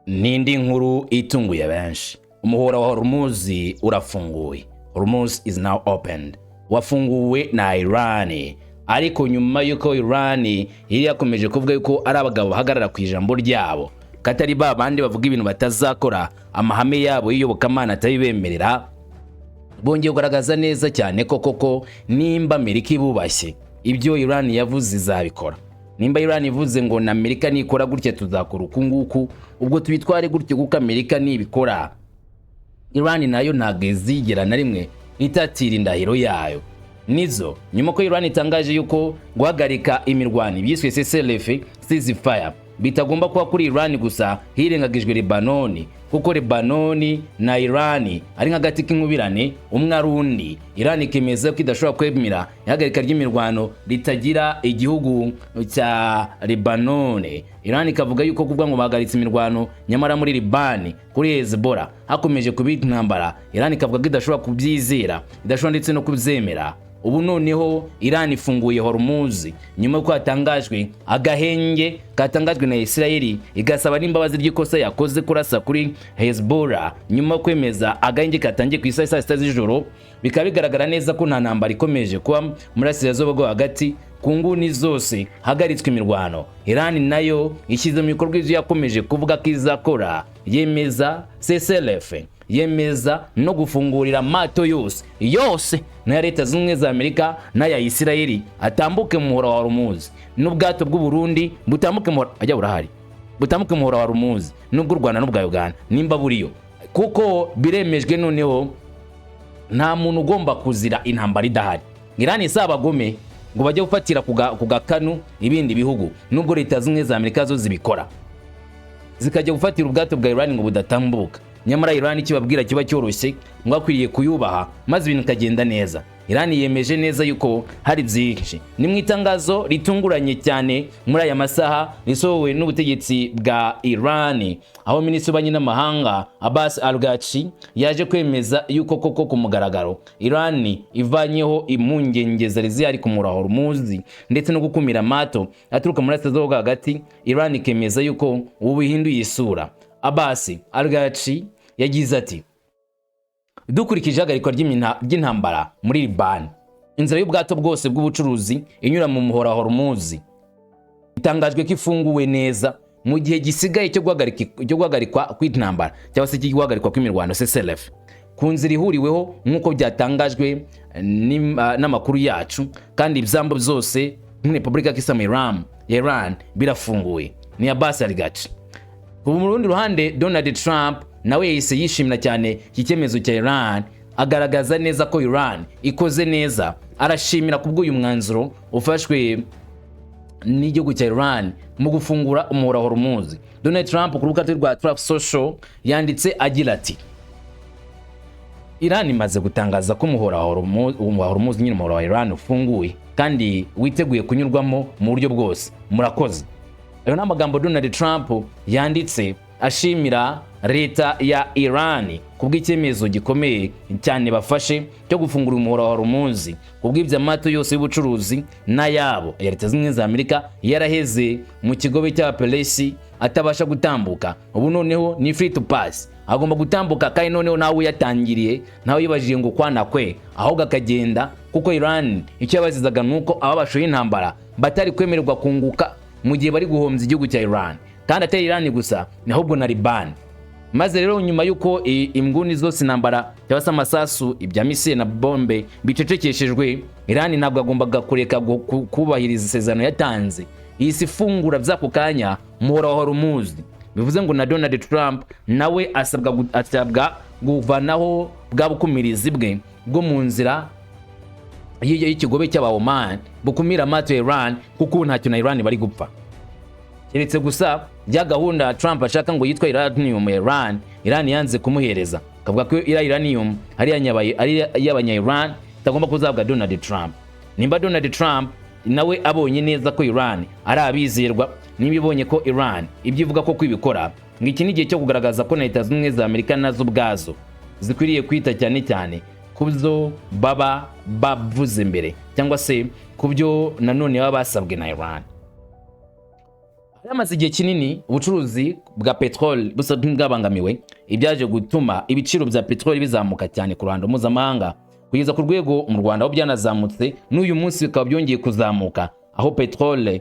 Nindi nkuru itunguye benshi. Umuhora wa Hormuz urafunguye. Hormuz is now opened. Wafunguwe na Iran. Ariko nyuma yuko Iran yari yakomeje kuvuga yuko ari abagabo bahagarara ku ijambo ryabo, katari babandi bavuga ibintu batazakora, amahame yabo y'iyobokamana atabibemerera, bongeye kugaragaza neza cyane koko nimba Amerika ibubashye ibyo Iran yavuze izabikora. Nimba Iran ivuze ngo na Amerika nikora gutya tuzakora ukunguku, ubwo tubitware gutyo kuko Amerika nibikora. Iran nayo ntagezigera na rimwe itatira indahiro yayo. Nizo nyuma ko Iran itangaje yuko guhagarika imirwano byiswe CCLF ceasefire bitagomba kuba kuri Iran gusa, hirengagijwe Lebanon, kuko Lebanon na Iran ari nk'agati k'inkubirane umwe arundi. Iran ikemeza ko idashobora kwemera ihagarika ry'imirwano ritagira igihugu cya Lebanon. Iran ikavuga yuko kuvuga ngo bahagaritse imirwano nyamara muri Liban kuri Hezbollah hakomeje kubita intambara. Iran ikavuga ko idashobora kubyizera, idashobora ndetse no kubyemera. Ubu noneho Iran ifunguye Hormuz nyuma ko hatangajwe agahenge katangajwe na Israeli igasaba n'imbabazi ry'ikosa yakoze kurasa kuri Hezbollah nyuma kwemeza agahenge katangiye ku isa 6 z'ijoro. Bikaba bigaragara neza ko nta ntambara ikomeje kuba muri Asirazuba bwo hagati ku nguni zose hagaritswe imirwano. Iran nayo ishyize mu bikorwa ivyo yakomeje kuvuga ko izakora, yemeza CCLF, yemeza no gufungurira mato yose na leta z'ubumwe za Amerika na ya Israeli atambuke mu muhora wa Hormuz, n'ubwato bw'u Burundi butambuke mu ajya burahari, butambuke mu muhora wa Hormuz, n'ubw'u Rwanda n'ubwa Uganda nimba buriyo, kuko biremejwe noneho nta muntu ugomba kuzira intambara idahari. Iran isaba gome ngo bajye gufatira ku gakanu ibindi bihugu, nubwo leta z'ubumwe za Amerika zo zibikora zikajya gufatira ubwato bwa Iran ngo budatambuka. Nyamara Iran ikibabwira kiba cyoroshye ngo akwiriye kuyubaha maze ibintu kagenda neza. Iran yemeje neza yuko hari byinshi. Ni mu itangazo ritunguranye cyane muri aya masaha risohowe n'ubutegetsi bwa Iran, aho Minisitiri w'Ububanyi n'Amahanga Abbas Araghchi yaje kwemeza yuko koko ku mugaragaro Iran ivanyeho impungenge zari zihari ku muhora wa Hormuz ndetse no gukumira amato aturuka muri Asirazuba bwo hagati. Iran ikemeza yuko ubu bihinduye isura. Abbas Araghchi yagize ati, dukurikije ihagarikwa ry'intambara muri Liban, inzira y'ubwato bwose bw'ubucuruzi inyura mu muhora wa Hormuz itangajwe ko ifunguwe neza mu gihe gisigaye cyo guhagarikwa kw'intambara cyangwa se guhagarikwa kw'imirwano CCLF ku nzira ihuriweho nk'uko byatangajwe n'amakuru yacu, kandi ibyambo byose muri Repubulika ya Iran birafunguye. Ni Abbas Araghchi. Ku rundi ruhande Donald Trump nawe yahise yishimira cyane iki cyemezo cya Iran, agaragaza neza ko Iran ikoze neza, arashimira kubw'uyu mwanzuro ufashwe n'igihugu cya Iran mu gufungura umuhora wa Hormuz. Donald Trump ku rubuga rwa Truth Social yanditse agira ati, Iran imaze gutangaza ko umuhora wa Hormuz nyine umuhora wa Iran ufunguye kandi witeguye kunyurwamo mu buryo bwose. Murakoze. Ayo n'amagambo Donald Trump yanditse ashimira leta ya Iran kubw'icyemezo gikomeye cyane bafashe cyo gufungura umuhora wa Hormuz, kubw'ibyo amato yose y'ubucuruzi n'ayabo ya leta z'ubumwe za Amerika yaraheze mu kigobe cya Pelesi atabasha gutambuka. Ubu noneho ni free to pass, agomba gutambuka, kandi noneho nawe yatangiriye nawe yibajije ngo kwana kwe ahubwo akagenda, kuko Iran icyo yabazizaga nuko ababashoye intambara batari kwemererwa kunguka mu gihe bari guhombya igihugu cya Iran, kandi atari Iran gusa ahubwo na Liban. Maze rero nyuma yuko imbuni zose intambara cyangwa se amasasu ibya misile na bombe bicecekeshejwe, Iran ntabwo agombaga kureka kubahiriza isezerano yatanze. Iyi si fungura by'ako kanya muhora wa Hormuz, bivuze ngo na Donald Trump nawe asabwa kuvanaho bwa bukumirizi bwe bwo mu nzira y'ikigobe cy'aba Oman bukumira amato ya Iran, kuko ntacyo na Iran bari gupfa. Keretse gusa ya gahunda Trump ashaka ngo yitwa uranium ya Iran, Iran yanze kumuhereza, kavuga ko uranium ari y'abanya Iran itagomba kuzabwa Donald Trump. Nimba Donald Trump nawe abonye neza ko Iran ari abizerwa, nibibonye ko Iran ibyivuga ko kwibikora, ngiki nigihe cyo kugaragaza ko na leta z'ubumwe za Amerika nazo ubwazo zikwiriye kwita cyane kubyo baba bavuze mbere cyangwa se kubyo nanone baba basabwe na Iran. Yamaze igihe kinini ubucuruzi bwa petrol busa bwabangamiwe, ibyaje gutuma ibiciro bya petrol bizamuka cyane ku ruhando mpuzamahanga kugeza ku rwego mu Rwanda aho byanazamutse n'uyu munsi bikaba byongeye kuzamuka, aho petrol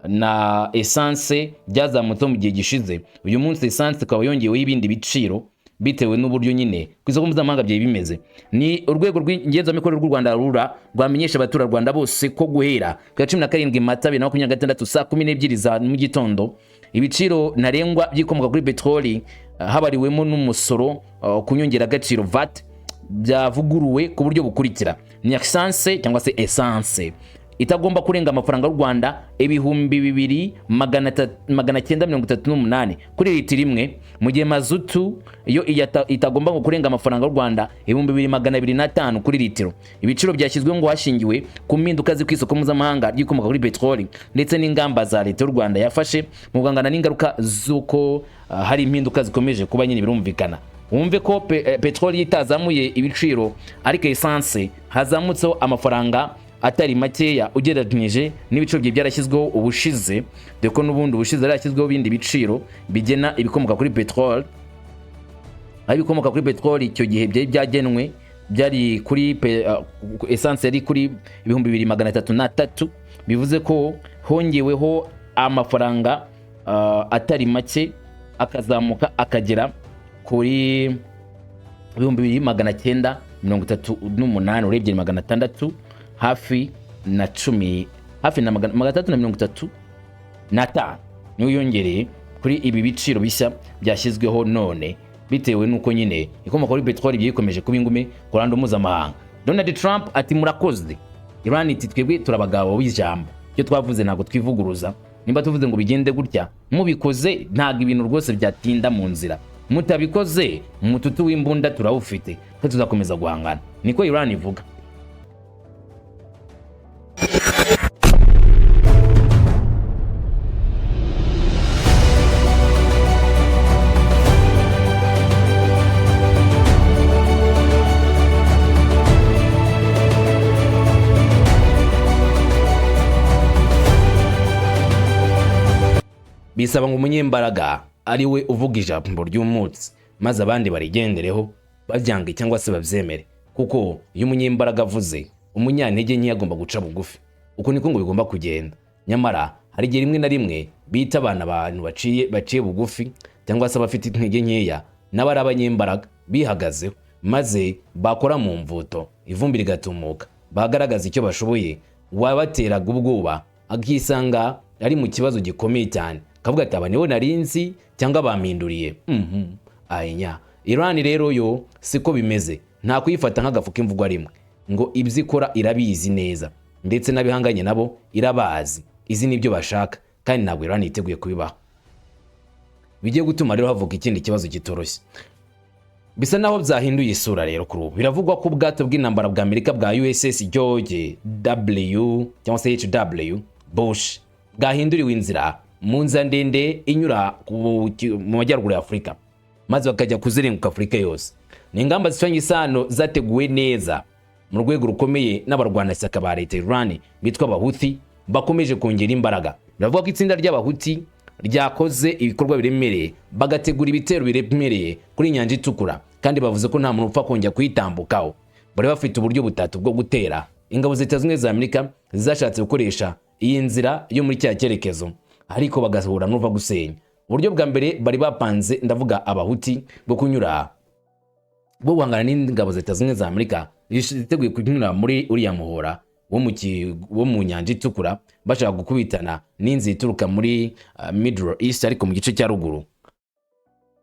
na essence byazamutse mu gihe gishize. Uyu munsi essence ikaba yongeyeho ibindi biciro bitewe n'uburyo nyine ku isoko mpuzamahanga byaye bimeze. Ni urwego rw'ingenzamikorere rw'u Rwanda RURA rwamenyesha abaturarwanda bose ko guhera ku ya 17 Mata 2026 saa 12 za mu gitondo ibiciro ntarengwa by'ikomoka kuri petroli habariwemo n'umusoro ku nyongeragaciro VAT byavuguruwe ku buryo bukurikira. Ni essence cyangwa se essence itagomba kurenga amafaranga y'u Rwanda 2,938 kuri litiro imwe, mu gihe mazutu yo itagomba kurenga amafaranga y'u Rwanda 2,205 kuri litiro. Ibiciro byashyizwe ngo hashingiwe ku mpinduka z'isoko mpuzamahanga ry'ikomoka kuri petroli ndetse n'ingamba za leta y'u Rwanda yafashe mu guhangana n'ingaruka z'uko hari impinduka zikomeje kuba nyine birumvikana. Wumve ko petroli itazamuye ibiciro ariko essence hazamutseho amafaranga atari makeya ugereranyije n'ibiciro bye byarashyizweho ubushize, deko n'ubundi ubushize yarashyizweho bindi biciro bigena ibikomoka kuri petrol. Ibikomoka kuri petrol icyo gihe byagenwe byari kuri essence yari kuri 2,303, bivuze ko hongeweho amafaranga atari make akazamuka akagera kuri 2,938 urebye 600 hafi na 335 niyo yongereye kuri ibi biciro bishya byashyizweho none bitewe nuko nyine ikomoka kuri petroli byikomeje kuba ingume ku ruhando mpuzamahanga. Donald Trump ati murakoze, Iran iti twebwe turabagabo b'ijambo, cyo twavuze ntabwo twivuguruza, nimba tuvuze ngo bigende gutya mubikoze ntabwo ibintu rwose byatinda mu nzira, mutabikoze umututu w'imbunda turawufite ko tuzakomeza guhangana, niko Iran ivuga. Bisaba ngo umunyembaraga ari we uvuga ijambo ry'umutsi maze abandi barigendereho bavyange cyangwa se bavyemere, kuko iyo umunyembaraga avuze umunyantege nke agomba guca bugufi. Uko niko ngo bigomba kugenda. Nyamara hari igihe rimwe na rimwe bita abana abantu baciye bugufi cyangwa se abafite intege nkeya n'abari abanyembaraga bihagazeho maze bakora mu mvuto ivumbi rigatumuka bagaragaza icyo bashoboye, wabateraga ubwoba akisanga ari mu kibazo gikomeye cyane, kavuga ati aba nibo narinzi cyangwa bampinduriye. Ainya Iran rero yo siko bimeze, nta kuyifata nk'agafuka imvugwa rimwe, ngo ibyo ikora irabizi neza ndetse n'abihanganye nabo irabazi, izi nibyo bashaka kandi ntabwo Iran yiteguye kubibaho. Bigiye gutuma rero havuga ikindi kibazo kitoroshye, bisa naho byahinduye isura rero kuri ubu. Biravugwa ko ubwato bw'intambara bwa Amerika bwa USS George W cyangwa se HW Bush bwahinduriwe inzira mu nzira ndende inyura mu majyaruguru ya Afurika maze bakajya kuzirenguka Afurika yose. Ni ingamba zifanye isano zateguwe neza mu rwego rukomeye n'abarwanashyaka ba leta Iran bitwa Abahuthi bakomeje kongera imbaraga. Biravuga ko itsinda ry'Abahuthi ryakoze ibikorwa biremereye bagategura ibitero biremereye kuri Inyanja Itukura, kandi bavuze ko nta muntu upfa kongera kuyitambukaho. Bari bafite uburyo butatu bwo gutera. Ingabo z'Leta Zunze za Amerika zashatse gukoresha iyi nzira yo muri cya cyerekezo ariko bagahura n'uva gusenya. Uburyo bwa mbere bari bapanze, ndavuga Abahuthi, bwo kunyura bwo guhangana n'ingabo z'Leta Zunze za Amerika ziteguye kunyura muri uriya muhora wo mu Nyanja Itukura bashaka gukubitana n'inzi ituruka muri Middle East ariko mu gice cya ruguru.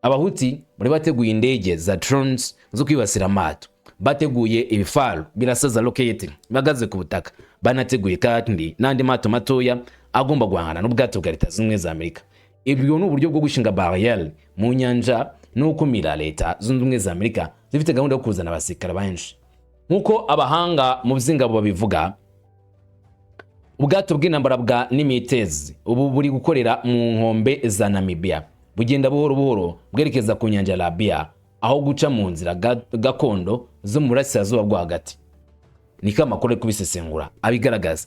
Abahuthi bari bateguye indege za drones zo kwibasira amato, bateguye ibifaru birasaza rocket bagaze ku butaka, banateguye kandi n'andi mato matoya agomba guhangana n'ubwato bwa Leta Zunze za Amerika. Ibyo ni uburyo bwo gushinga barriere mu nyanja no gukumira Leta Zunze za Amerika zifite gahunda yo kuzana abasirikare benshi. Nkuko abahanga mu by'ingabo babivuga, ubwato bw'intambara bwa Nimitz ubu buri gukorera mu nkombe za Namibia, bugenda buhoro buhoro bwerekeza ku nyanja Arabia aho guca mu nzira gakondo zo mu burasirazuba bwo hagati. Niko amakuru kubisesengura abigaragaza.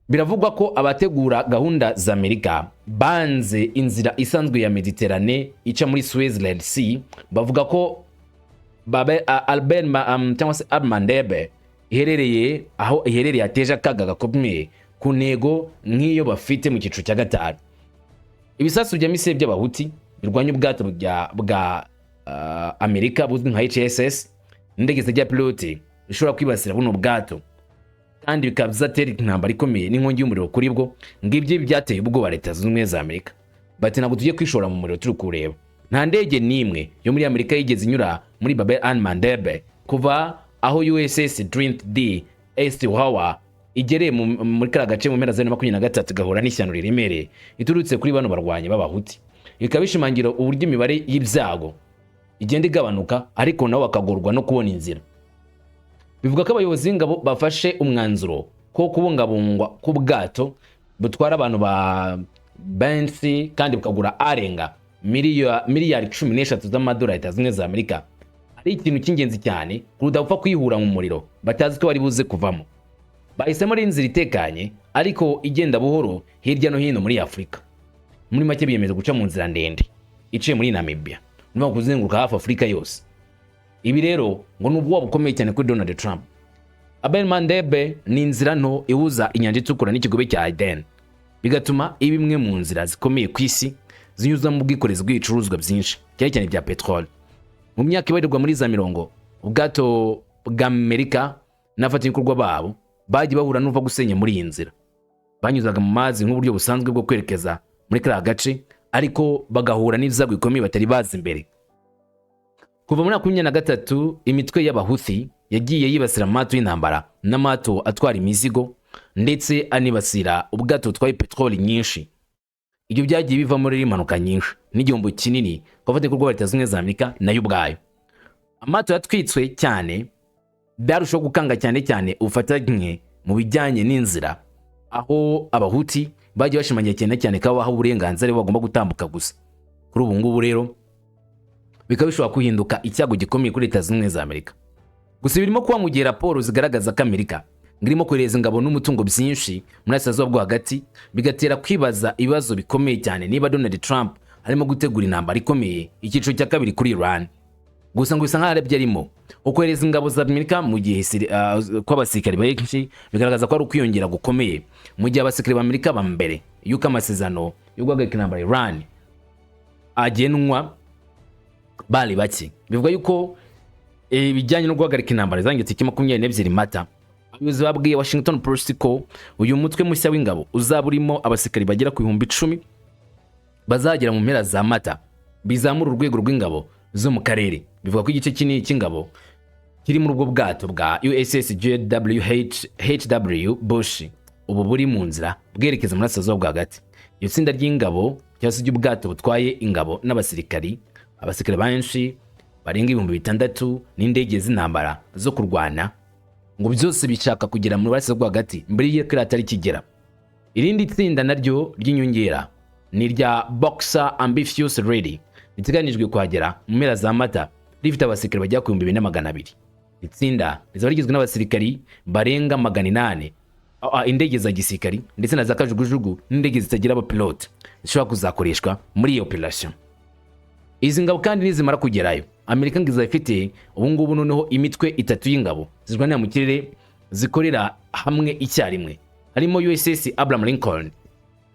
biravugwa ko abategura gahunda za Amerika banze inzira isanzwe ya Mediterane ica muri Suez Red Sea. Bavuga ko Albert cyangwa se Mandebe iherereye aho iherereye ateje akaga gakomeye ku ntego nk'iyo bafite mu cyiciro cya gatanu. Ibisasu bya misile by'abahuti birwanya ubwato bwa Amerika buzwi nka HSS, indege zijya pilote bishobora kwibasira buno bwato kandi bikaba bizatera intambara ikomeye n'inkongi y'umuriro kuri bwo. Ngibyo byateye ubwoba Leta Zunze Ubumwe za Amerika, bati ntabwo tugiye kwishora mu muriro turi kureba. Nta ndege n'imwe yo muri Amerika yigeze inyura muri Bab el-Mandeb kuva aho USS Trinity D. Eisenhower igereye muri kara gace mu mpera za 2023 gahura n'ishyano riremereye iturutse kuri bano barwanya b'abahuti. Bikaba bishimangira uburyo imibare y'ibyago igenda igabanuka, ariko nabo bakagorwa no kubona inzira. Bivuga ko abayobozi b'ingabo bafashe umwanzuro ko kubungabungwa ku bwato butwara abantu ba bensi kandi bukagura arenga miliyari 13 z'amadolari Leta Zunze Ubumwe za Amerika ari ikintu cy'ingenzi cyane kuruta gupfa kwihura mu muriro batazi ko bari buze kuvamo. Bahisemo inzira itekanye ariko igenda buhoro hirya no hino muri Afurika. Muri make biyemeza guca mu nzira ndende iciye muri Namibia no kuzenguruka hafi Afurika yose. Ibi rero ngo n'ubwo bukomeye cyane kuri Donald Trump. Bab el-Mandeb ni inzira nto ihuza inyanja itukura n'ikigobe cya Aden, bigatuma ibimwe mu nzira zikomeye ku isi zinyuza mu bwikorezi bw'ibicuruzwa byinshi cyane cyane bya petrol. Mu myaka ibarirwa muri za 70 ubwato bwa Amerika n'abafatanyabikorwa babo bagiye bahura n'uva gusenya muri iyi nzira. Banyuzaga mu mazi nk'uburyo busanzwe bwo kwerekeza muri kara gace, ariko bagahura n'ibyago bikomeye batari bazi imbere. Kuva muri 2023 imitwe y'abahuthi yagiye yibasira amato y'intambara n'amato atwara imizigo ndetse anibasira ubwato butwaye petrol nyinshi. Ibyo byagiye biva muri impanuka nyinshi n'igihombo kinini kwafatanyabikorwa Leta Zunze Ubumwe za Amerika nayo ubwayo. Amato yatwitswe cyane byarushaho gukanga cyane ubufatanye mu bijyanye n'inzira, aho abahuti bagiye bashimangira cyane ko aho uburenganzira bagomba gutambuka gusa. Kuri ubu ngubu rero bikaba bishobora kuhinduka icyago gikomeye kuri Leta Zunze Ubumwe za Amerika. Gusa birimo kuba mu gihe raporo zigaragaza ko Amerika ngirimo kohereza ingabo n'umutungo byinshi muri Asazuba bwo hagati, bigatera kwibaza ibibazo bikomeye cyane niba Donald Trump arimo gutegura intambara ikomeye icyiciro cya kabiri kuri Iran. Gusa ngo bisa nk'aho byarimo ukohereza ingabo za Amerika mu gihe kw'abasirikari benshi bigaragaza ko ari ukwiyongera gukomeye mu gihe abasirikari ba Amerika ba mbere yuko amasezerano yo guhagarika intambara Iran agenwa bali bake. Bivuga yuko ibijyanye no guhagarika intambara zangitse 22 Mata, abayobozi babwiye Washington Post ko uyu mutwe mushya w'ingabo uzaburimo abasirikari bagera ku 10,000 bazagera mu mpera za Mata, bizamura urwego rw'ingabo zo mu karere. Bivuga ko igice kinini cy'ingabo kiri mu rwo bwato bwa USS George H.W. Bush ubu buri mu nzira bwerekeza muri Asazuba bwo hagati. Iyo tsinda ry'ingabo cyangwa ubwato butwaye ingabo n'abasirikari benshi barenga 6,000 n'indege z'intambara zo kurwana, ngo byose bishaka kugera muri Asazuba bwo hagati mbere y'uko atari kigera. Irindi tsinda naryo ry'inyongera ni rya Boxer Ambitious Ready riteganijwe kuhagera mu mpera za Mata, rifite abasirikari bajya ku 2,200. Itsinda rizaba rigizwe n'abasirikari barenga 800, indege za gisirikari ndetse na za kajugujugu n'indege zitagira abapilote zishobora kuzakoreshwa muri iyo operation. Izi ngabo kandi nizimara kugerayo, Amerika ngiza ifite ubu ngubu noneho imitwe 3 y'ingabo zirwanira mu kirere zikorera hamwe icyarimwe, harimo USS Abraham Lincoln.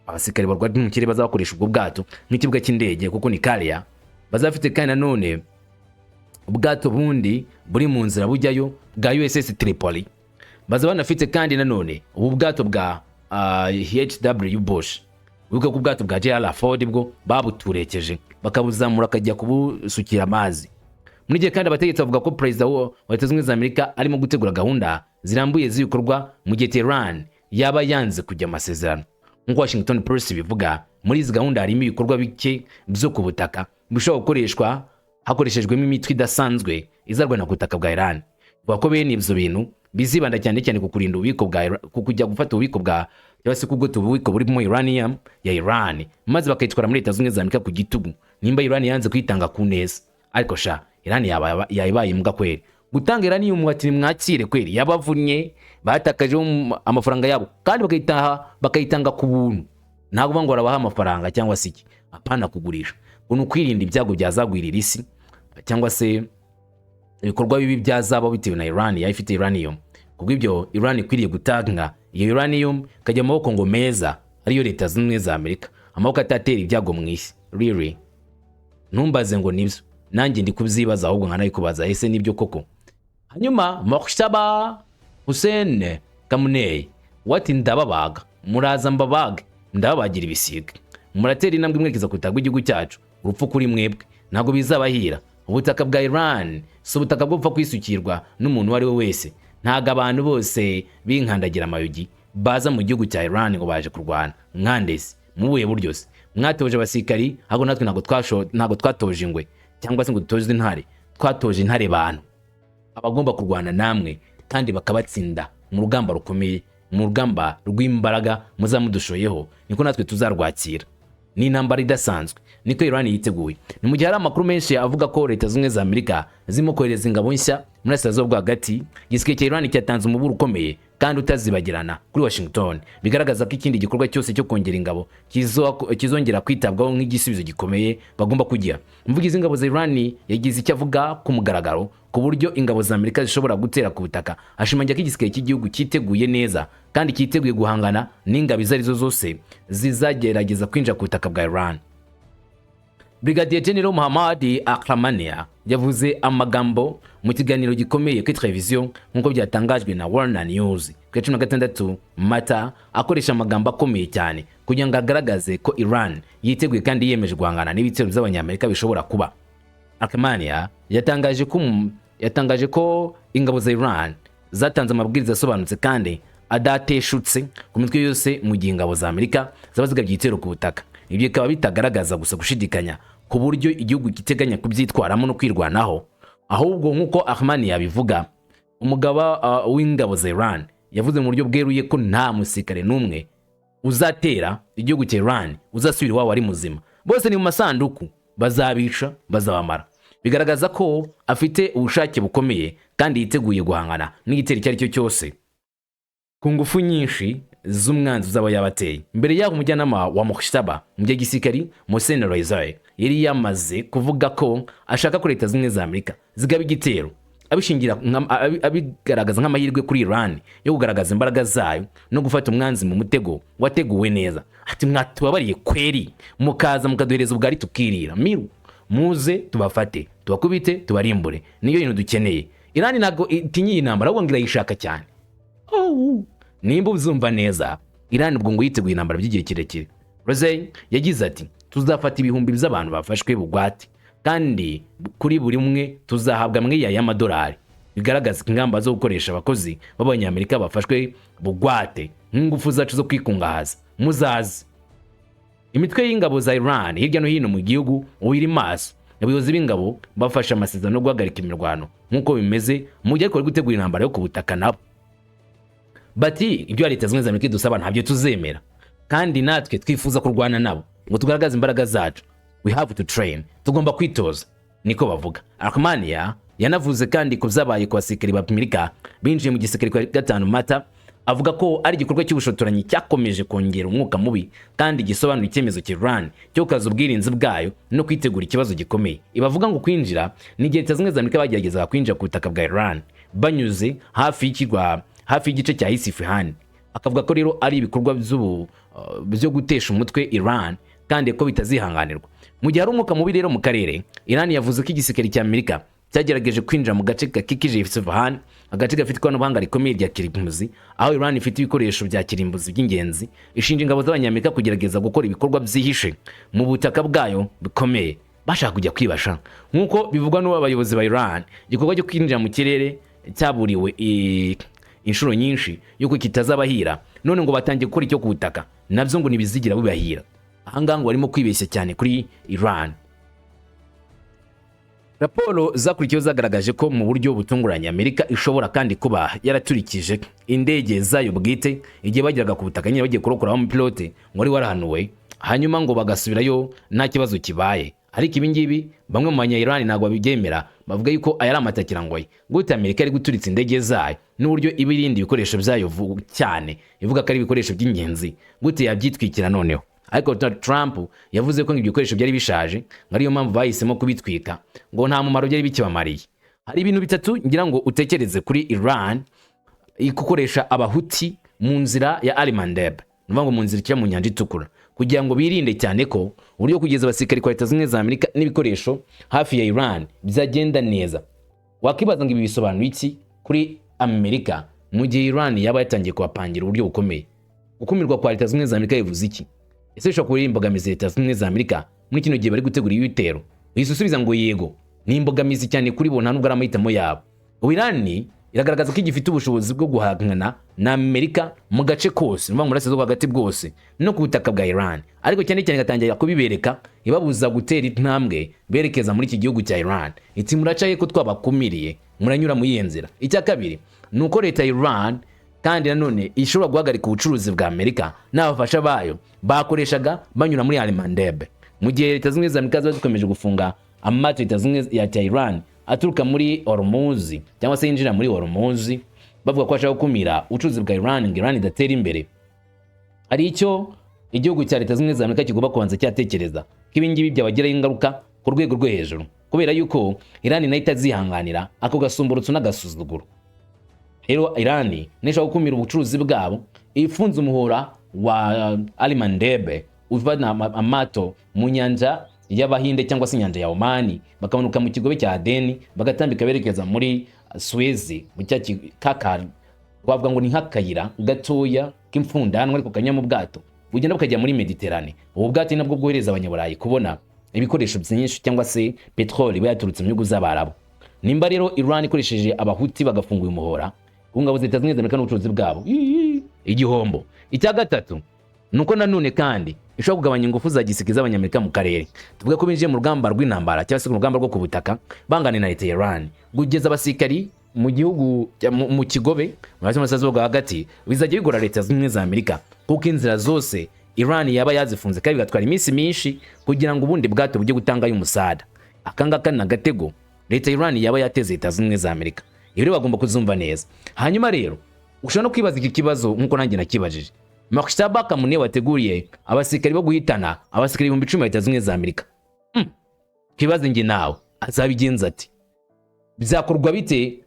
Abasirikari barwanira mu kirere bazakoresha ubwo bwato nk'ikibuga cy'indege kuko ni Kalia. Bazafite kandi nanone ubwato bundi buri mu nzira bujyayo bwa USS Tripoli. Baza banafite kandi nanone ubu bwato bwa H.W. Bush. Bivuga ko ubwato bwa Gerald Ford bwo babuturekeje bakabuzamura akajya kubusukira amazi. Muri gihe kandi abategetsi bavuga ko Perezida wa Leta Zunze Ubumwe za Amerika arimo gutegura gahunda zirambuye z'ibikorwa mu gihe Tehran yaba yanze kujya amasezerano. Nk'uko Washington Post bivuga, muri izi gahunda harimo ibikorwa bike byo ku butaka bishobora gukoreshwa hakoreshejwemo imitwe idasanzwe izarwana ku butaka bwa Iran. Bivuga ko bene ibyo bintu bizibanda cyane ku kurinda ububiko bwa kujya gufata ububiko bwa cyangwa se kugota ububiko burimo uranium ya Iran maze bakayitwara muri Leta Zunze Ubumwe za Amerika ku gitugu nimba Iran yanze kwitanga ku neza. Ariko Iran yayibaye imbwa kweri, gutanga uranium ati mwakire kweri yabavunnye batakaje amafaranga yabo kandi bakayitanga ku buntu, ntabwo ngo arabaha amafaranga cyangwa se iki, apana kugurisha. Uno kwirinda ibyago byazagwirira isi cyangwa se ibikorwa bibi byazaba bitewe na Iran yayifite uranium. Kubw'ibyo Iran ikwiriye gutanga iyo uranium kajya amaboko ngo meza, ariyo Leta Zunze za Amerika, amaboko atatera ibyago mu isi. Really ntumbaze ngo nibyo, nanjye ndi kubyibaza ahubwo nkanayikubaza ese nibyo koko. Hanyuma Mojtaba Hussein Khamenei wati ndababaga, muraza mbabage ndababagira ibisiga, muratera intambwe mwerekeza ku butaka bw'igihugu cyacu, urupfu kuri mwebwe ntabwo bizabahira. Ubutaka bwa Iran si ubutaka bwo gupfa kwisukirwa n'umuntu uwo ari we wese. Ntago abantu bose binkandagira amayugi baza mu gihugu cya Iran ngo baje kurwana mwandese mubuye buryo se. Mwatoje abasirikari, ahubwo natwe ntago twatoje ingwe cyangwa se ngo dutoje intare, twatoje intare bantu abagomba kurwana namwe kandi bakabatsinda mu rugamba rukomeye, mu rugamba rw'imbaraga muzamudushoyeho, niko natwe tuzarwakira. Ni intambara idasanzwe niko Iran yiteguye. Ni mu gihe hari amakuru menshi avuga ko Leta Zunze za Amerika zimo kohereza ingabo nshya muri Asazo bwagati. Igisirikare cya Iran cyatanze umuburo ukomeye kandi utazibagirana kuri Washington, bigaragaza ko ikindi gikorwa cyose cyo kongera ingabo kizongera kwitabwaho nk'igisubizo gikomeye bagomba kugira. Umuvugizi w'ingabo za Iran yagize icyo avuga ku mugaragaro ku buryo ingabo za Amerika zishobora gutera ku butaka, ashimangira ko igisirikare cy'igihugu cyiteguye neza kandi cyiteguye guhangana n'ingabo izo arizo zose zizagerageza kwinjira ku butaka bwa Iran. Brigadier General Mohammad Akhramania yavuze amagambo mu kiganiro gikomeye kuri televiziyo nk'uko byatangajwe na Warner News ku 16 Mata, akoresha amagambo akomeye cyane kugira ngo agaragaze ko Iran yiteguye kandi yemeje guhangana n'ibitero by'abanyamerika bishobora kuba. Akhramania yatangaje ko ingabo za Iran zatanze amabwiriza asobanutse kandi adateshutse ku mitwe yose mu gihe ingabo za Amerika zaba zigabye igitero ku butaka. Ibyo bikaba bitagaragaza gusa gushidikanya ku buryo igihugu giteganya kubyitwaramo no kwirwanaho, ahubwo nk'uko Ahmani yabivuga, umugaba w'ingabo za Iran yavuze mu buryo bweruye ko nta musirikare n'umwe uzatera igihugu cya Iran uzasubira iwabo ari muzima. Bose ni mu masanduku, bazabica bazabamara. Bigaragaza ko afite ubushake bukomeye kandi yiteguye guhangana n'igitero icyo ari cyo cyose ku ngufu nyinshi z'umwanzi uzaba yabateye. Mbere yaho umujyanama wa Mojtaba mu gihe gisirikari Mohsen Rezai yari yamaze kuvuga ko ashaka ko Leta Zunze za Amerika zigaba igitero, abigaragaza nk'amahirwe kuri Iran yo kugaragaza imbaraga zayo no gufata umwanzi mu mutego wateguwe neza. Ati mwatubabariye kweri mukaza mukaduhereza ubwari tukirira miru, muze tubafate tubakubite tubarimbure, niyo bintu dukeneye. Iran ntago itinyiye intambara ahubwo ngira yishaka cyane. Nimba uzumva neza, Iran ubwo ngo yiteguye intambara by'igihe kirekire. Rezai yagize ati tuzafata ibihumbi by'abantu bafashwe bugwate kandi kuri buri umwe tuzahabwa $1,000, bigaragaza ingamba zo gukoresha abakozi b'abanyamerika bafashwe bugwate nk'ingufu zacu zo kwikungahaza. Muzazi imitwe y'ingabo za Iran hirya no hino mu gihugu uwiri maso, abayobozi b'ingabo bafasha amasezerano yo guhagarika imirwano nk'uko bimeze mu gihe ari gutegura intambara yo ku butaka nabo. Bati ibyo Leta Zunze za Amerika dusaba ntabyo tuzemera kandi natwe twifuza kurwana nabo ngo tugaragaze imbaraga zacu. We have to train, tugomba kwitoza, niko bavuga. Akhramania yanavuze kandi ko byabaye ku basirikari ba Amerika binjiye mu gisirikare kwa 5 Mata, avuga ko ari igikorwa cy'ubushotoranyi cyakomeje kongera umwuka mubi kandi gisobanura icyemezo cya Iran cyo kaza ubwirinzi bwayo no kwitegura ikibazo gikomeye. Ibavuga ngo kwinjira ni igihe Leta Zunze za Amerika bagerageza kwinjira ku butaka bwa Iran banyuze hafi y'igice cya Isfahan. Akavuga ko rero ari ibikorwa byo gutesha umutwe Iran kandi ko bitazihanganirwa. Mu gihe ari umwuka mubi rero mu karere, Iran yavuze ko igisirikare cya Amerika cyagerageje kwinjira mu gace gakikije Isfahan, agace gafite ikoranabuhanga rikomeye rya kirimbuzi, aho Iran ifite ibikoresho bya kirimbuzi by'ingenzi. Ishinja ingabo z'abanyamerika kugerageza gukora ibikorwa byihishe mu butaka bwayo bikomeye, bashaka kujya kwibasha. Nk'uko bivugwa n'abayobozi ba Iran, igikorwa cyo kwinjira mu kirere cyaburiwe inshuro nyinshi yuko kitazabahira, none ngo batangiye gukora icyo ku butaka nabyo ngo nibizigira bibahira. Ahangaha ngo barimo kwibeshya cyane kuri Iran. Raporo zakurikiyeho zagaragaje ko mu buryo butunguranye Amerika ishobora kandi kuba yaraturikije indege zayo bwite igihe bageraga ku butaka, nyine bagiye kurokoraho umupilote ngo ari warahanuwe, hanyuma ngo bagasubirayo nta kibazo kibaye. ariko ibi ngibi bamwe mu banya-Iran ntabwo babyemera, bavuga yuko aya ari amatakirangoyi. Gute Amerika ari guturitsa indege zayo n'uburyo ibirindi ibikoresho byayo cyane, ivuga ko ari ibikoresho by'ingenzi, gute yabyitwikira noneho? Ariko Trump yavuze ko ibikoresho byari bishaje, ngariyo mpamvu bahisemo kubitwika, ngo nta mumaro byari bikibamariye. Hari ibintu bitatu ngira ngo utekereze kuri Iran ikoresha abahuti mu nzira ya Al-Mandeb, ngo mu nzira ijya mu nyanja itukura, kugira ngo birinde cyane ko uburyo kugeza abasirikari kwa Leta Zunze za Amerika n'ibikoresho hafi ya Iran bizagenda neza. Wakibaza ngo ibi bisobanuye iki kuri Amerika mu gihe Iran yaba yatangiye kubapangira uburyo bukomeye? Gukumirwa kwa Leta Zunze za Amerika bivuze iki? Ese bishobora kuba imbogamizi Leta Zunze za Amerika muri kino gihe bari gutegura ibitero? Uyisubiza ngo yego, ni imbogamizi cyane kuri bo, nta nubwo ari amahitamo yabo. Iran iragaragaza ko igifite ubushobozi bwo guhangana na Amerika mu gace kose, mu burasirazuba hagati bwose no ku butaka bwa Iran, ariko cyane cyane gatangira kubibereka ibabuza gutera intambwe berekeza muri iki gihugu cya Iran. Iti muracaye ko twabakumiriye, muranyura mu yenzira. Icya kabiri nuko leta ya Iran kandi nanone ishobora guhagarika ubucuruzi bwa Amerika n'abafasha bayo bakoreshaga banyura muri Al-Mandeb, mu gihe Leta Zunze za Amerika zikomeje gufunga amato Leta Zunze ya Iran aturuka muri Hormuz cyangwa se yinjira muri Hormuz, bavuga ko ashaka gukumira ubucuruzi bwa Iran ngo Iran idatera imbere. Hari icyo igihugu cya Leta Zunze za Amerika kigomba kubanza cyatekereza ko ibi ngibi byabagiraho ingaruka ku rwego rwo hejuru, kubera yuko Iran nayo itazihanganira ako gasumburutso n'agasuzuguro. Rero Iran nishaka gukumira ubucuruzi bwabo, ifunze umuhora wa Al-Mandeb uvana amato mu nyanja y'Abahinde cyangwa se inyanja ya Oman, bakamanuka mu kigobe cya Aden, bagatambika berekeza muri Suez, mu cyakakar bavuga ngo ni nk'akayira gatoya k'imfundanwa ariko kanya mu bwato bugenda bukajya muri Mediterane. Ubu bwato nabwo bwohereza abanyaburayi kubona ibikoresho byinshi cyangwa se petroli bayaturutse mu bihugu z'Abarabu. Nimba rero Iran ikoresheje abahuti bagafunguye umuhora ngabo Leta Zunze za Amerika n'ubucuruzi bwabo, igihombo. Icya gatatu nuko nanone kandi ishobora kugabanya ingufu za gisirikare z'abanyamerika mu karere. Tuvuga ko binjiye mu rugamba rw'intambara cyangwa se mu rugamba rwo ku butaka bangane na Leta ya Iran, kugeza abasirikari mu gihugu mu kigobe mu burasirazuba hagati bizajya bigora Leta Zunze za Amerika, kuko inzira zose Iran yaba yazifunze kandi bigatwara iminsi myinshi kugira ngo ubundi bwato bujye gutangayo umusada. Akangaka na gatego Leta ya Iran yaba yateze Leta Zunze za Amerika. Ibi bagomba kuzumva neza. Hanyuma rero ushobora no kwibaza iki kibazo nkuko nanjye nakibajije. Makhtaba Kamune wateguriye abasirikari bo guhitana abasirikari 10,000 Leta Zunze za Amerika. Kibazo nge nawe azabigenza ati? Bizakorwa bite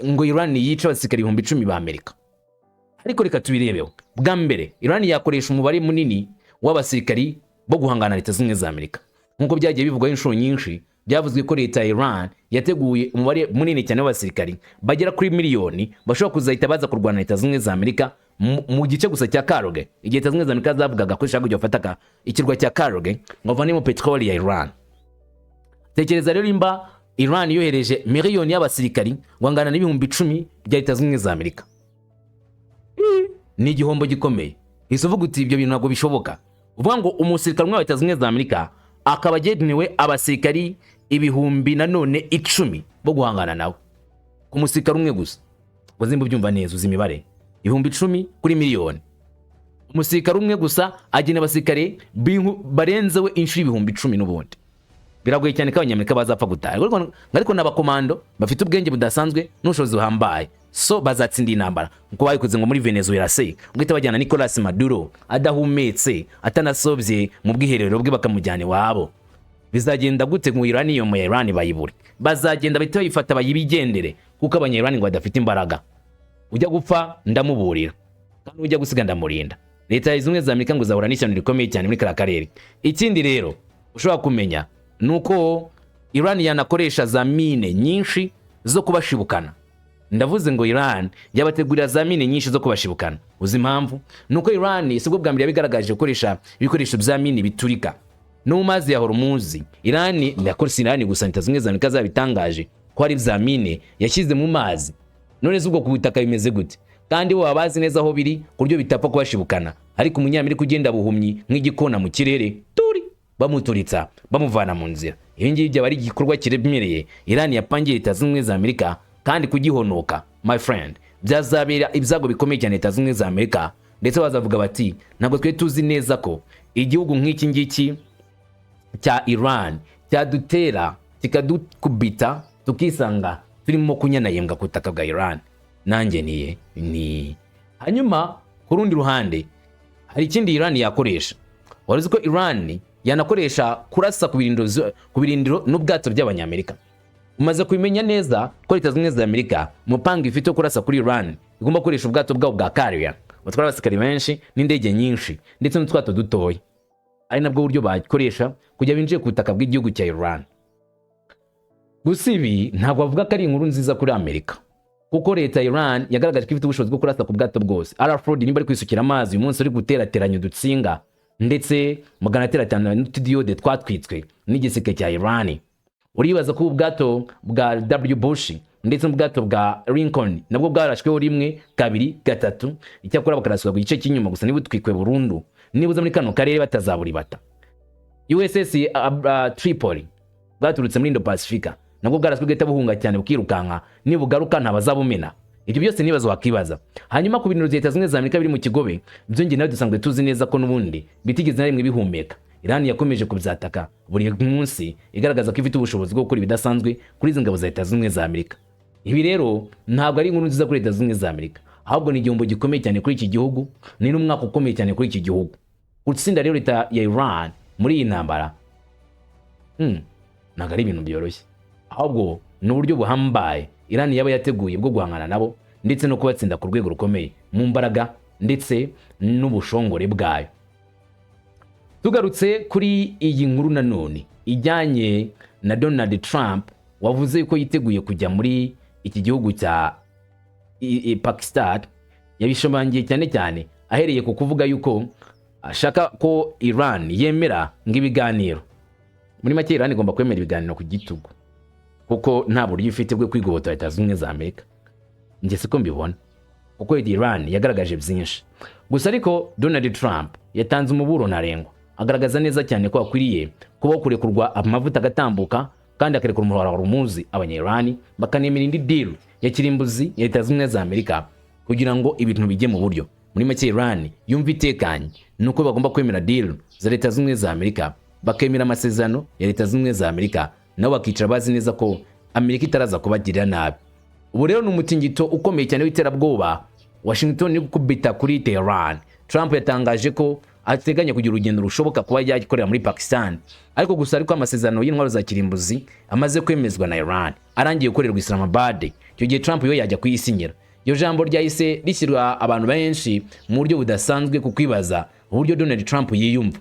ngo Iran yica abasirikari 10,000 ba Amerika? Ariko reka tubirebeho. Bwa mbere Iran yakoresha umubare munini w'abasirikari bo guhangana Leta Zunze za Amerika. Nkuko byagiye bivugwa inshuro nyinshi, byavuzwe ko Leta ya Iran yateguye umubare munini cyane w'abasirikari bagera kuri miliyoni bashobora kuzahita baza kurwana Leta Zunze za Amerika mu gice gusa cya Karoge. Igihe Leta Zunze za Amerika zavugaga ko ishaka kujya gufata ikirwa cya Karoge ngo vanemo petroli ya Iran. Tekereza rero imba Iran yohereje miliyoni y'abasirikari wangana n'ibihumbi 10 bya Leta Zunze za Amerika. Ni igihombo gikomeye. Isovuga uti ibyo bintu ntabwo bishoboka. Uvuga ngo umusirikare wa Leta Zunze za Amerika akaba agenewe abasirikari ibihumbi nanone 10 bo guhangana nawe ku musirikare umwe gusa. Bazimba byumva neza uzi imibare. Ibihumbi 10 kuri miliyoni. Umusirikare umwe gusa agena abasirikare barenzewe inshuro ibihumbi 10 n'ubundi. Biragoye cyane ko abanyamerika bazapfa gutaha. Ariko n'abakomando bafite ubwenge budasanzwe n'ubushobozi buhambaye, so bazatsinda intambara nkuko bayikoze ngo muri Venezuela se ugahita bajyana Nicolas Maduro adahumetse atanasobye mu bwiherero bwe bakamujyana iwabo. Bizagenda gute ngo Iran iyo mu Iran bayibure? Bazagenda bahita bayifata bayibigendere kuko abanya-Iran ngo badafite imbaraga. Ujya gupfa ndamuburira kandi ujya gusiga ndamurinda. Leta Zunze za Amerika ngo zahura n'ishyano rikomeye cyane muri karere. Ikindi rero ushobora kumenya nuko Iran yanakoresha za mine nyinshi zo kubashibukana. Ndavuze ngo Iran yabategurira za mine nyinshi zo kubashibukana. Uzi impamvu? Nuko Iran sibwo bwa mbere yabigaragaje gukoresha ibikoresho bya mine biturika no mu mazi ya Hormuz. Iran yakoresha Iran gusa Leta Zunze za Amerika zabitangaje ko ari za mine yashyize mu mazi. None zubwo ku butaka bimeze gute? Kandi bo babazi neza aho biri kuryo bitapfa kubashibukana. Ariko umunyamerika ugenda buhumyi nk'igikona mu kirere turi bamuturitsa bamuvana mu nzira. Ibi ngibi byaba ari igikorwa kiremereye Iran yapangiye Leta Zunze za Amerika, kandi kugihonoka my friend byazabera ibyago bikomeye cyane Leta Zunze za Amerika. Ndetse bazavuga bati ntabwo twe tuzi neza ko igihugu nk'iki ngiki cya Iran cyadutera kikadukubita tukisanga turimo kunyanayembwa ku butaka bwa Iran. Nanjye ni hanyuma ku rundi ruhande hari ikindi Iran yakoresha. Waruzi ko Iran yanakoresha kurasa ku birindiro n'ubwato by'abanyamerika. Umaze kubimenya neza ko Leta Zunze Ubumwe za Amerika mupanga ifite kurasa kuri Iran igomba gukoresha ubwato bwabo bwa Carrier batwara abasirikari benshi n'indege nyinshi ndetse n'utwato dutoya. Ari nabwo buryo bakoresha kujya binjiye ku butaka bw'igihugu cya Iran. Gusa ibi ntabwo bavuga ko ari inkuru nziza kuri Amerika, kuko leta ya Iran yagaragaje ko ifite ubushobozi bwo kurasa ku bwato bwose. Arafrod nimba ari kwisukira amazi uyu munsi ari guterateranya udutsinga ndetse magana n'utudiyode twatwitswe n'igiseke cya Iran. Uribaza ko ubwato bwa W Bush ndetse n'ubwato bwa Lincoln nabwo bwarashweho rimwe, kabiri, gatatu, icyakora bakaraswa ku gice cy'inyuma gusa niba twikwe burundu, nibuza muri kano karere batazaburi bata. USS Tripoli bwaturutse muri Indo-Pacifica nabwo bwaraswe gahita buhunga cyane bukirukanka, nibugaruka ntabazabumena. Ibyo byose nibazo wakibaza. Hanyuma ku bintu Leta Zunze Ubumwe za Amerika biri mu kigobe byo nge nawe dusanzwe tuzi neza ko n'ubundi bitigeze na rimwe bihumeka. Iran yakomeje kubyataka buri munsi igaragaza ko ifite ubushobozi bwo gukora ibidasanzwe kuri izi ngabo za Leta Zunze Ubumwe za Amerika. Ibi rero ntabwo ari inkuru nziza kuri Leta Zunze Ubumwe za Amerika, ahubwo ni igihombo gikomeye cyane kuri iki gihugu, ni n'umwaka ukomeye cyane kuri iki gihugu. Gutsinda rero leta ya Iran muri iyi ntambara ntabwo ari ibintu byoroshye, ahubwo ni uburyo buhambaye Iran yaba yateguye bwo guhangana nabo ndetse no kubatsinda ku rwego rukomeye mu mbaraga ndetse n'ubushongore bwayo. Tugarutse kuri iyi nkuru nanone ijyanye na Donald Trump wavuze ko yiteguye kujya muri iki gihugu cya Pakistan, yabishomangiye cyane cyane ahereye ku kuvuga yuko ashaka ko Iran yemera ng'ibiganiro. Muri make Iran igomba kwemera ibiganiro ku gitugu, kuko nta buryo ifite bwo kwigobotora Leta Zunze Ubumwe za Amerika. Njye siko mbibona, kuko Iran yagaragaje byinshi. Gusa ariko Donald Trump yatanze umuburo ntarengwa, agaragaza neza cyane ko akwiriye kuba kurekurwa amavuta agatambuka kandi akarekura umuhora wa Hormuz abanya-Iran bakanemera indi deal ya kirimbuzi ya Leta Zunze Ubumwe za Amerika kugira ngo ibintu bijye mu buryo. Muri make Iran yumva itekanye nuko bagomba kwemera deal za Leta Zunze Ubumwe za Amerika, bakemera amasezerano ya Leta Zunze Ubumwe za Amerika, nabo bakicara bazi neza ko Amerika itaraza kubagirira nabi. Ubu rero ni umutingito ukomeye cyane w'iterabwoba Washington iri gukubita kuri Tehran. Trump yatangaje ko ateganya kugira urugendo rushoboka kuba yagikorera muri Pakistan, ariko amasezerano y'intwaro za kirimbuzi amaze kwemezwa na Iran arangiye gukorerwa Islamabad. Icyo gihe Trump yo yajya kuyisinyira. Iyo jambo ryahise rishyirwa abantu benshi mu buryo budasanzwe ku kwibaza uburyo Donald Trump yiyumva.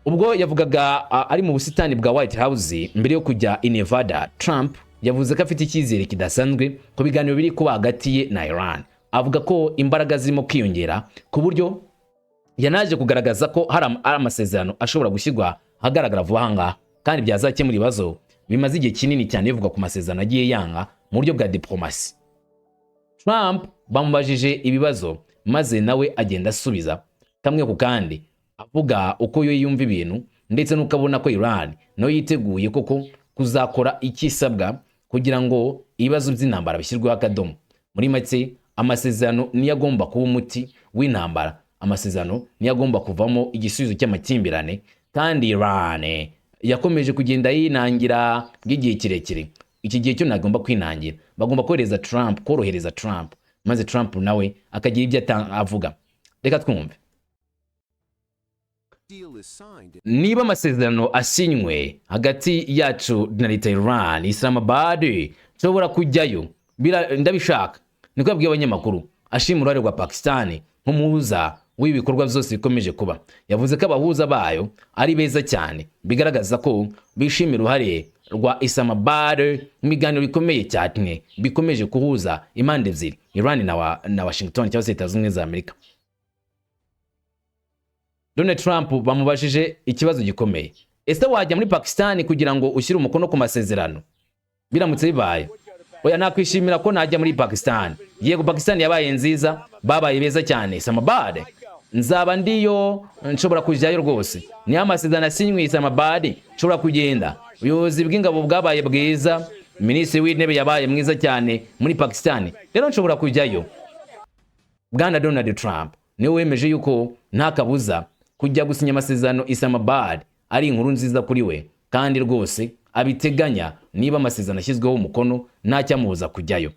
Ubwo yavugaga ari mu busitani bwa White House mbere yo kujya i Nevada, Trump yavuze ko afite icyizere kidasanzwe ku biganiro biri kuba hagati ye na Iran. Avuga ko imbaraga zirimo kwiyongera ku buryo yanaje kugaragaza ko hari amasezerano ashobora gushyirwa hagaragara vuba hanga kandi byazakemura ibibazo bimaze igihe kinini cyane bivuga ku masezerano agiye yanga mu buryo bwa diplomasi. Trump bamubajije ibibazo maze nawe agenda asubiza kamwe ku kandi, avuga uko yo yumva ibintu ndetse nuko abona ko Iran no yiteguye koko kuzakora ikisabwa kugira ngo ibibazo by'intambara bishyirweho akadomo. Muri make amasezerano niyo agomba kuba umuti w'intambara, amasezerano niyo agomba kuvamo igisubizo cy'amakimbirane, kandi Iran yakomeje kugenda yinangira bw'igihe kirekire. Iki gihe cyo nagomba kwinangira, bagomba korohereza Trump maze Trump nawe akagira ibyo avuga. Reka twumve. Niba amasezerano asinywe hagati yacu na leta ya Iran, Islamabad nshobora kujyayo, ndabishaka. Niko yabwiye abanyamakuru ashima uruhare rwa Pakistan nk'umuhuza w'ibikorwa byose bikomeje kuba. Yavuze ko abahuza bayo ari beza cyane, bigaragaza ko bishimira uruhare rwa Islamabad mu biganiro bikomeye cyane bikomeje kuhuza impande ebyiri, Iran na Washington cyangwa se Leta Zunze Ubumwe za Amerika. Donald Trump bamubajije ikibazo gikomeye: ese wajya muri Pakistan kugira ngo ushyire umukono ku masezerano biramutse bibaye? Oya, nakwishimira ko najya muri Pakistan. Yego, Pakistan yabaye nziza, babaye beza cyane. Islamabad nzaba ndiyo, nshobora kujyayo rwose. Ni amasezerano asinywe Islamabad, nshobora kugenda. Ubuyobozi bw'ingabo bwabaye bwiza, minisitiri w'intebe yabaye mwiza cyane muri Pakistan, rero nshobora kujyayo. Bwana Donald Trump niwe wemeje yuko nta kabuza kujya gusinya amasezerano Islamabad ari inkuru nziza kuri we kandi rwose abiteganya niba amasezerano ashyizweho umukono ntacyamubuza kujyayo.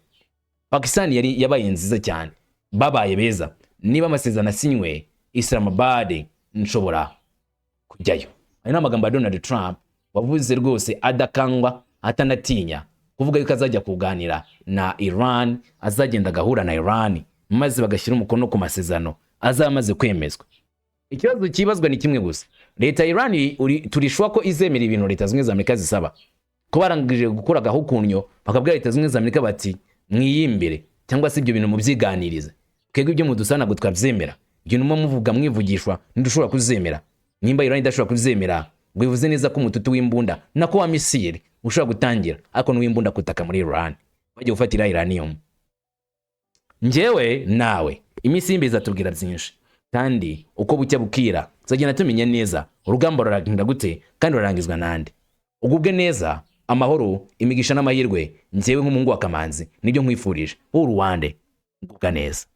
Pakistan yari yabaye nziza cyane, babaye beza. Niba amasezerano asinywe, Islamabad nshobora kujyayo. Ari n'amagambo ya Donald Trump wavuze rwose adakangwa atanatinya kuvuga yuko azajya kuganira na Iran, azagenda agahura na Iran maze bagashyira umukono ku masezerano azamaze kwemezwa. Ikibazo kibazwa ni kimwe gusa, leta ya Iran turishwa ko izemera ibintu leta zimwe za Amerika zisaba, ko barangije gukora gahukunyo bakabwira leta zimwe za Amerika bati mwiyimbere cyangwa se ibyo bintu mubyiganirize, twebwe ibyo mudusana ngo twabyemera, ibyo numa muvuga mwivugishwa ntidushobora kuzemera. Nimba Iran idashobora kuzemera, ngo bivuze neza ko umututu w'imbunda nako wa misile ushobora gutangira, ariko n'uwimbunda kutaka muri Iran bagiye gufatira uranium. Njyewe nawe iminsi y'imbere tubwira byinshi, kandi uko bucya bukira tuzagenda tumenya neza urugamba ruraginda gute kandi rurangizwa nande. Ugubwe neza, amahoro, imigisha n'amahirwe, njyewe nk'umuhungu wa Kamanzi nibyo nkwifurije. Uruwande ugubwa neza.